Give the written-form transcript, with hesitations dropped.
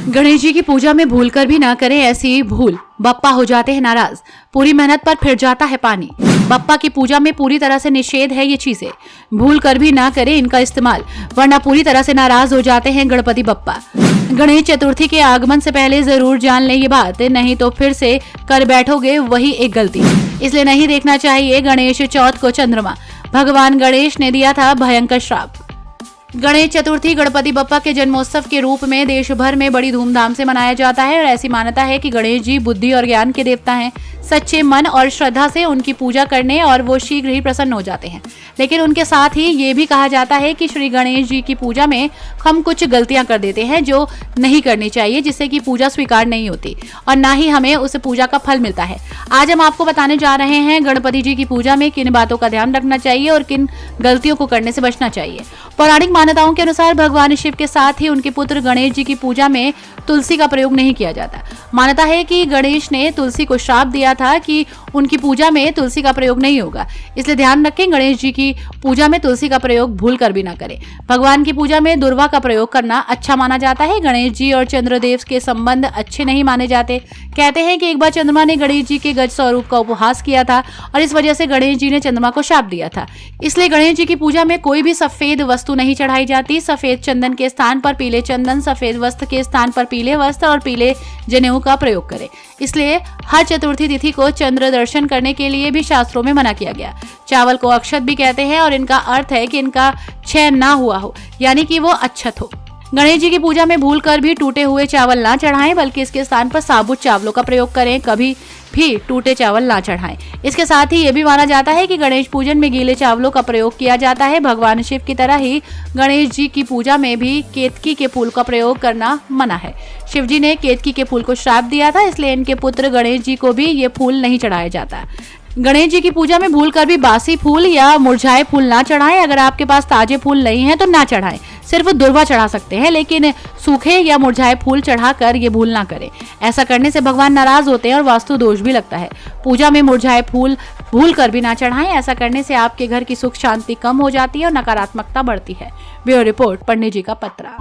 गणेश जी की पूजा में भूलकर भी ना करें ऐसी भूल, बप्पा हो जाते हैं नाराज। पूरी मेहनत पर फिर जाता है पानी। बप्पा की पूजा में पूरी तरह से निषेध है ये चीजें। भूल कर भी ना करें इनका इस्तेमाल, वरना पूरी तरह से नाराज हो जाते हैं गणपति बप्पा। गणेश चतुर्थी के आगमन से पहले जरूर जान लें ये बात, नहीं तो फिर से कर बैठोगे वही एक गलती। इसलिए नहीं देखना चाहिए गणेश चौथ को चंद्रमा। भगवान गणेश ने दिया था भयंकर श्राप। गणेश चतुर्थी गणपति बप्पा के जन्मोत्सव के रूप में देश भर में बड़ी धूमधाम से मनाया जाता है और ऐसी मान्यता है कि गणेश जी बुद्धि और ज्ञान के देवता हैं। सच्चे मन और श्रद्धा से उनकी पूजा करने और वो शीघ्र ही प्रसन्न हो जाते हैं। लेकिन उनके साथ ही ये भी कहा जाता है कि श्री गणेश जी की पूजा में हम कुछ गलतियां कर देते हैं जो नहीं करनी चाहिए, जिससे कि पूजा स्वीकार नहीं होती और ना ही हमें उस पूजा का फल मिलता है। आज हम आपको बताने जा रहे हैं गणपति जी की पूजा में किन बातों का ध्यान रखना चाहिए और किन गलतियों को करने से बचना चाहिए। पौराणिक मान्यताओं के अनुसार भगवान शिव के साथ ही उनके पुत्र गणेश जी की पूजा में तुलसी का प्रयोग नहीं किया जाता। मान्यता है कि गणेश ने तुलसी को श्राप दिया था कि उनकी पूजा में तुलसी का प्रयोग नहीं होगा, इसलिए ध्यान रखें गणेश जी की पूजा में तुलसी का प्रयोग भूल कर भी ना करें। भगवान की पूजा में दुर्वा का प्रयोग करना अच्छा माना जाता है। गणेश जी और चंद्रदेव के संबंध अच्छे नहीं माने जाते। कहते हैं कि एक बार चंद्रमा ने गणेश जी के गज स्वरूप का उपहास किया था और इस वजह से गणेश जी ने चंद्रमा को शाप दिया था। इसलिए गणेश जी की पूजा में कोई भी सफेद वस्तु नहीं चढ़ाई जाती। सफेद चंदन के स्थान पर पीले चंदन, सफेद वस्त्र के स्थान पर पीले वस्त्र और पीले जनेऊ का प्रयोग करें। इसलिए हर चतुर्थी तिथि को चंद्र दर्शन करने के लिए भी शास्त्रों में मना किया गया। चावल को अक्षत भी कहते हैं और इनका अर्थ है कि इनका क्षय ना हुआ हो, यानी कि वो अच्छत हो। गणेश जी की पूजा में भूल कर भी टूटे हुए चावल ना चढ़ाएं, बल्कि इसके स्थान पर साबुत चावलों का प्रयोग करें। कभी भी टूटे चावल ना चढ़ाएं। इसके साथ ही ये भी माना जाता है कि गणेश पूजन में गीले चावलों का प्रयोग किया जाता है। भगवान शिव की तरह ही गणेश जी की पूजा में भी केतकी के फूल का प्रयोग करना मना है। शिव जी ने केतकी के फूल को श्राप दिया था, इसलिए इनके पुत्र गणेश जी को भी ये फूल नहीं चढ़ाया जाता। गणेश जी की पूजा में भूलकर भी बासी फूल या मुरझाए फूल ना चढ़ाएं। अगर आपके पास ताजे फूल नहीं है तो ना चढ़ाएं, सिर्फ दुर्वा चढ़ा सकते हैं, लेकिन सूखे या मुरझाए फूल चढ़ाकर ये भूल ना करें। ऐसा करने से भगवान नाराज होते हैं और वास्तु दोष भी लगता है। पूजा में मुरझाए फूल भूल कर भी ना चढ़ाएं। ऐसा करने से आपके घर की सुख शांति कम हो जाती है और नकारात्मकता बढ़ती है। ब्यूरो रिपोर्ट, पंडित जी का पत्रा।